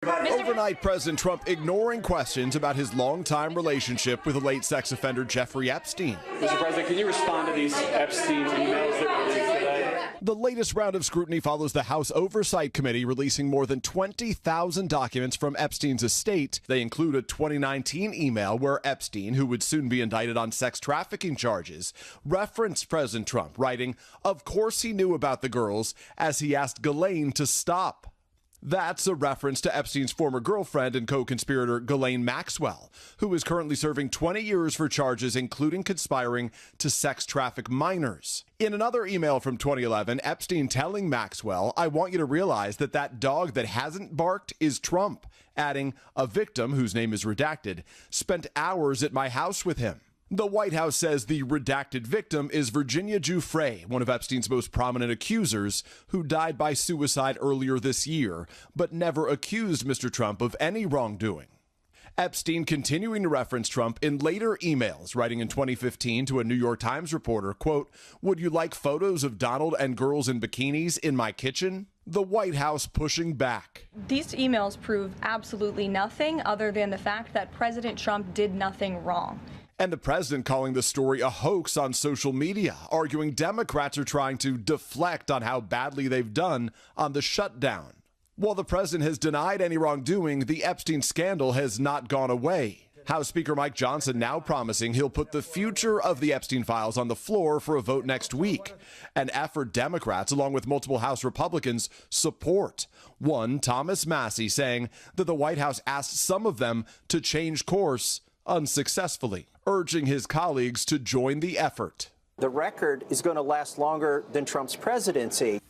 Overnight, President Trump ignoring questions about his longtime relationship with the late sex offender Jeffrey Epstein. Mr. President, can you respond to these Epstein emails that were released today? The latest round of scrutiny follows the House Oversight Committee releasing more than 20,000 documents from Epstein's estate. They include a 2019 email where Epstein, who would soon be indicted on sex trafficking charges, referenced President Trump, writing, "Of course he knew about the girls," as he asked Ghislaine to stop. That's a reference to Epstein's former girlfriend and co-conspirator Ghislaine Maxwell, who is currently serving 20 years for charges including conspiring to sex traffic minors. In another email from 2011, Epstein telling Maxwell, "I want you to realize that that dog that hasn't barked is Trump," adding, "A victim, whose name is redacted, spent hours at my house with him." The White House says the redacted victim is Virginia Giuffre, one of Epstein's most prominent accusers, who died by suicide earlier this year, but never accused Mr. Trump of any wrongdoing. Epstein continuing to reference Trump in later emails, writing in 2015 to a New York Times reporter, quote, "Would you like photos of Donald and girls in bikinis in my kitchen?" The White House pushing back. These emails prove absolutely nothing other than the fact that President Trump did nothing wrong. And the president calling the story a hoax on social media, arguing Democrats are trying to deflect on how badly they've done on the shutdown. While the president has denied any wrongdoing, the Epstein scandal has not gone away. House Speaker Mike Johnson now promising he'll put the future of the Epstein files on the floor for a vote next week, an effort Democrats, along with multiple House Republicans, support. One, Thomas Massie, saying that the White House asked some of them to change course unsuccessfully, urging his colleagues to join the effort. The record is going to last longer than Trump's presidency.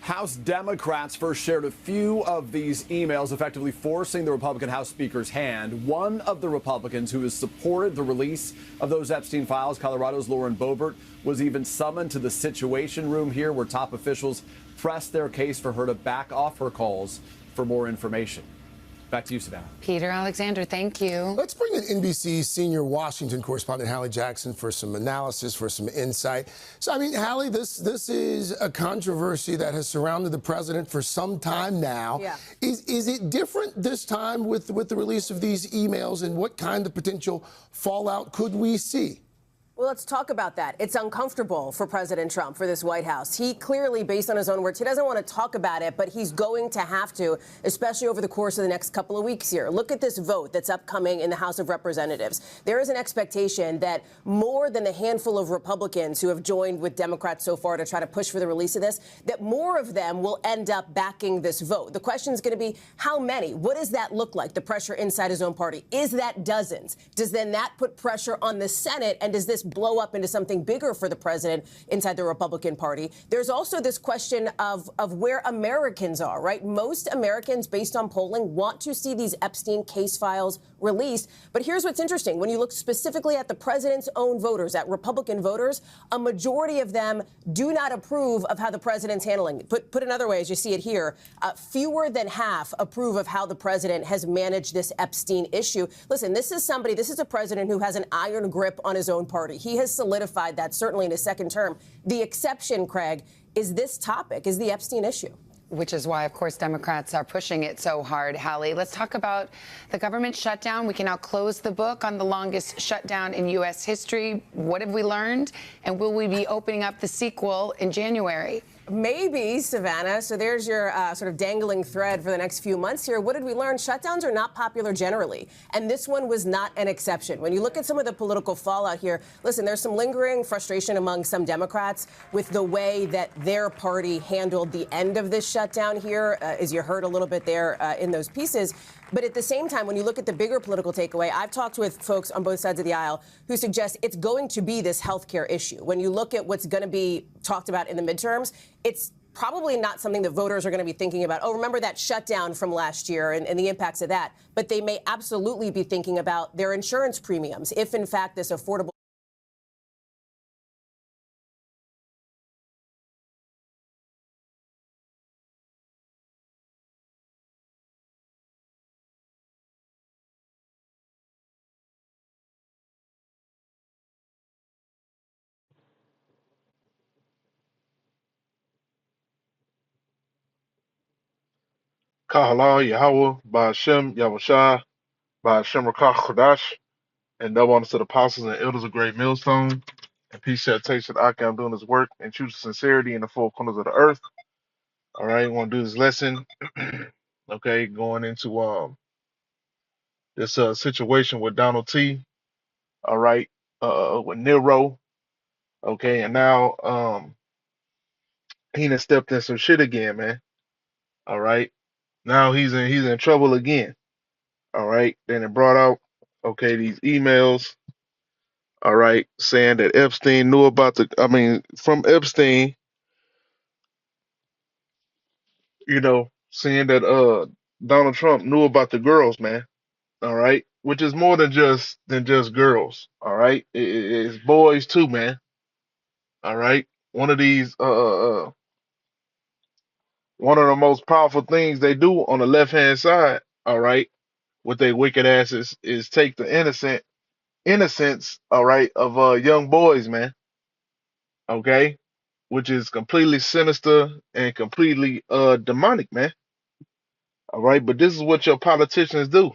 House Democrats first shared a few of these emails, effectively forcing the Republican House Speaker's hand. One of the Republicans who has supported the release of those Epstein files, Colorado's Lauren Boebert, was even summoned to the Situation Room here, where top officials pressed their case for her to back off her calls for more information. Back to you, Savannah. Peter Alexander, thank you. Let's bring in NBC's senior Washington correspondent, Hallie Jackson, for some analysis, for some insight. So, I mean, Hallie, this is a controversy that has surrounded the president for some time now. Yeah. Is it different this time with the release of these emails, and what kind of potential fallout could we see? Well, let's talk about that. It's uncomfortable for President Trump, for this White House. He clearly, based on his own words, he doesn't want to talk about it, but he's going to have to, especially over the course of the next couple of weeks here. Look at this vote that's upcoming in the House of Representatives. There is an expectation that more than the handful of Republicans who have joined with Democrats so far to try to push for the release of this, that more of them will end up backing this vote. The question is going to be how many? What does that look like, the pressure inside his own party? Is that dozens? Does then that put pressure on the Senate, and does this blow up into something bigger for the president inside the Republican Party? There's also this question of where Americans are, right? Most Americans, based on polling, want to see these Epstein case files released. But here's what's interesting. When you look specifically at the president's own voters, at Republican voters, a majority of them do not approve of how the president's handling it. Put another way, as you see it here, fewer than half approve of how the president has managed this Epstein issue. Listen, this is a president who has an iron grip on his own party. He has solidified that, certainly in his second term. The exception, Craig, is this topic, is the Epstein issue. Which is why, of course, Democrats are pushing it so hard, Hallie. Let's talk about the government shutdown. We can now close the book on the longest shutdown in U.S. history. What have we learned? And will we be opening up the sequel in January? Maybe, Savannah. So there's your sort of dangling thread for the next few months here. What did we learn? Shutdowns are not popular generally, and this one was not an exception. When you look at some of the political fallout here, listen, there's some lingering frustration among some Democrats with the way that their party handled the end of this shutdown here, as you heard a little bit there in those pieces. But at the same time, when you look at the bigger political takeaway, I've talked with folks on both sides of the aisle who suggest it's going to be this health care issue. When you look at what's going to be talked about in the midterms, it's probably not something that voters are going to be thinking about. Oh, remember that shutdown from last year and the impacts of that. But they may absolutely be thinking about their insurance premiums if, in fact, this affordable Kahala Yahweh, Ba'ashem, Yahushua, Ba'ashem Rakah Kodash, and double honors to the apostles and elders of Great Millstone. And peace shall taste that I'm doing this work and true sincerity in the four corners of the earth. All right, we're gonna do this lesson. Okay, going into this situation with Donald T. All right, with Nero. Okay, and now he done stepped in some shit again, man. All right, now he's in trouble again. All right, then it brought out these emails. All right, saying that Epstein knew about from Epstein, saying that Donald Trump knew about the girls, man. All right, which is more than just girls. All right, it's boys too, man. All right, one of these one of the most powerful things they do on the left hand side. All right, with their wicked asses is take the innocence. All right, of young boys, man. Okay, which is completely sinister and completely demonic, man. All right, but this is what your politicians do.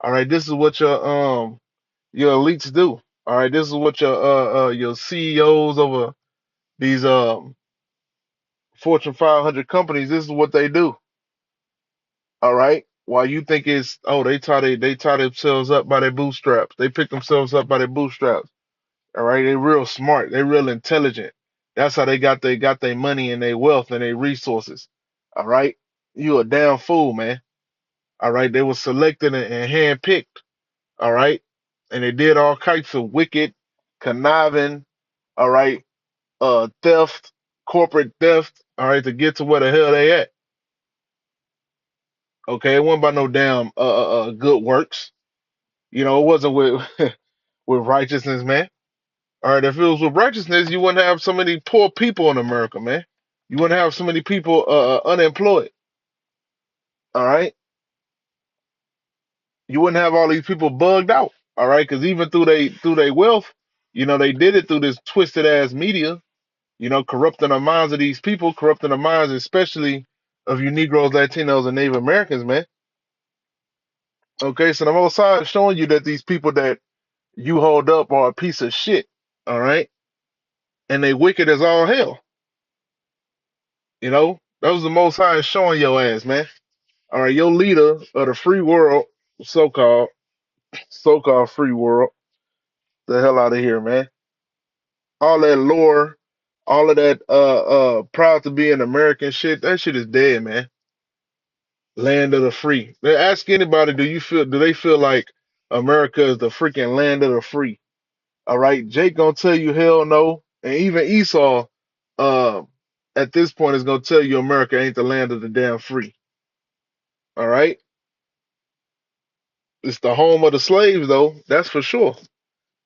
All right, this is what your elites do. All right, this is what your CEOs over these Fortune 500 companies. This is what they do. All right, while you think it's they tie themselves up by their bootstraps. They pick themselves up by their bootstraps. All right, they real smart. They real intelligent. That's how they got their money and their wealth and their resources. All right, you a damn fool, man. All right, they were selected and handpicked. All right, and they did all kinds of wicked, conniving. All right, theft, corporate theft. All right, to get to where the hell they at. Okay, it wasn't by no damn good works. It wasn't with with righteousness, man. All right, if it was with righteousness, you wouldn't have so many poor people in America, man. You wouldn't have so many people unemployed. All right, you wouldn't have all these people bugged out. All right, because even through they wealth, they did it through this twisted ass media. Corrupting the minds of these people, corrupting the minds, especially of you Negroes, Latinos, and Native Americans, man. Okay, so the Most High is showing you that these people that you hold up are a piece of shit. All right, and they wicked as all hell. That was the Most High showing your ass, man. All right, your leader of the free world, so-called free world, the hell out of here, man. All that lore, all of that proud to be an American shit, that shit is dead, man. Land of the free. Ask anybody, do they feel like America is the freaking land of the free? All right, Jake gonna tell you hell no, and even Esau, uh, at this point is gonna tell you America ain't the land of the damn free. All right, it's the home of the slaves though, that's for sure.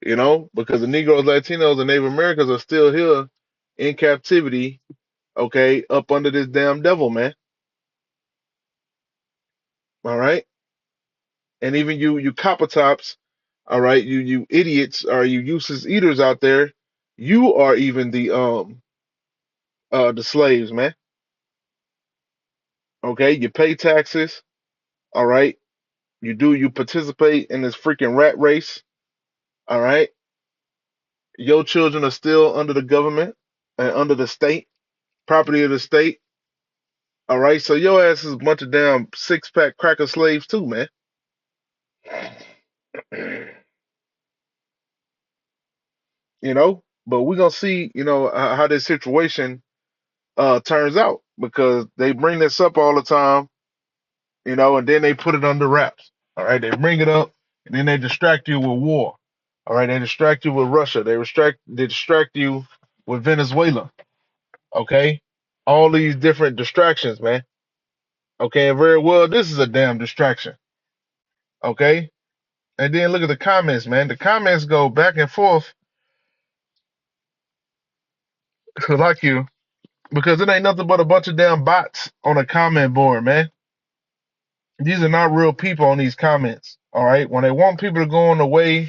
Because the Negroes, Latinos, and Native Americans are still here in captivity, okay, up under this damn devil, man. All right, and even you copper tops, all right, you idiots, or you useless eaters out there, you are even the slaves, man. Okay, you pay taxes, all right. You participate in this freaking rat race, all right. Your children are still under the government and under the state, property of the state, all right. So your ass is a bunch of damn six-pack cracker slaves too, man. But we're gonna see, how this situation turns out, because they bring this up all the time, and then they put it under wraps. All right, they bring it up and then they distract you with war. All right, they distract you with Russia. They distract you with Venezuela. Okay, all these different distractions, man. Okay, and very well, this is a damn distraction. Okay, and then look at the comments, man. The comments go back and forth like you, because it ain't nothing but a bunch of damn bots on a comment board, man. These are not real people on these comments. All right, when they want people to go on the way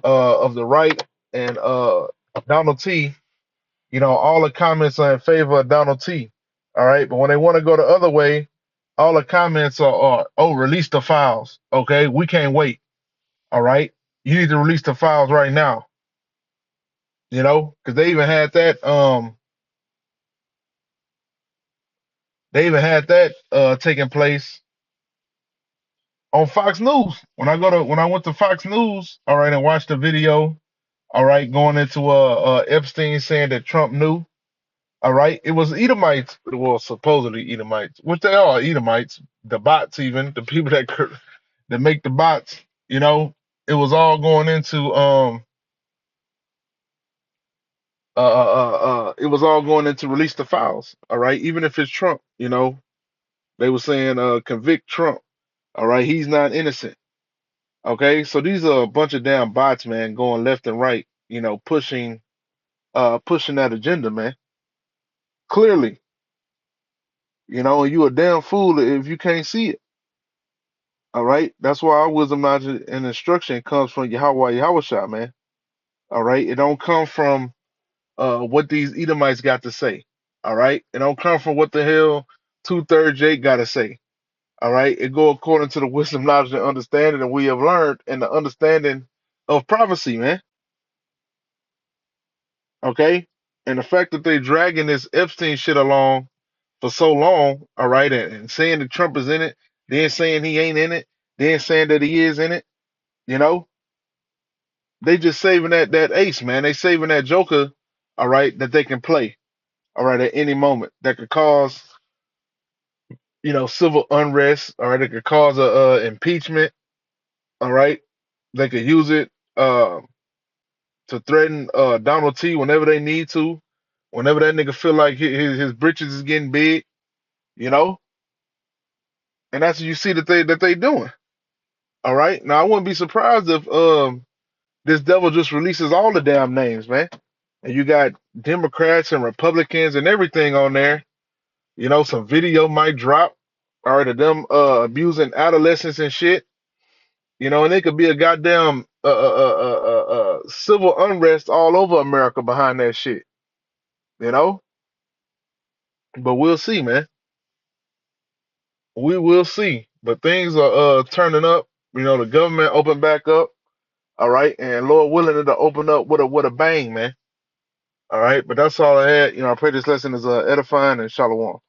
of the right and Donald T, all the comments are in favor of Donald T. All right, but when they want to go the other way, all the comments are, oh, release the files. Okay, we can't wait. All right, you need to release the files right now. You know, because they even had that taking place on Fox News. When I went to Fox News, all right, and watched the video, all right, going into Epstein saying that Trump knew. All right, it was Edomites, well, supposedly Edomites, which they are Edomites, the bots, even the people that make the bots. You know, it was all going into it was all going into release the files. All right, even if it's Trump, you know, they were saying convict Trump. All right, he's not innocent. Okay, so these are a bunch of damn bots, man, going left and right. You know, pushing that agenda, man. Clearly, you know, and you a damn fool if you can't see it. All right. That's why our wisdom, knowledge, and instruction comes from Yahweh Yahushua, man. All right. It don't come from what these Edomites got to say. All right. It don't come from what the hell 2/3 Jake got to say. All right. It go according to the wisdom, knowledge, and understanding that we have learned and the understanding of prophecy, man. Okay. And the fact that they dragging this Epstein shit along for so long, all right, and saying that Trump is in it, then saying he ain't in it, then saying that he is in it, you know. They just saving that ace, man. They saving that joker, all right, that they can play, all right, at any moment that could cause, you know, civil unrest, all right. It could cause a impeachment, all right. They could use it to threaten Donald T. whenever they need to, whenever that nigga feel like his britches is getting big, you know. And that's what you see that they doing, all right. Now I wouldn't be surprised if this devil just releases all the damn names, man. And you got Democrats and Republicans and everything on there. You know, some video might drop, all right, of them abusing adolescents and shit. You know, and it could be a goddamn civil unrest all over America behind that shit. You know, but we'll see, man. We will see. But things are turning up. You know, the government opened back up, all right, and Lord willing, it'll open up with a bang, man. All right, but that's all I had. You know, I pray this lesson is edifying and shalom.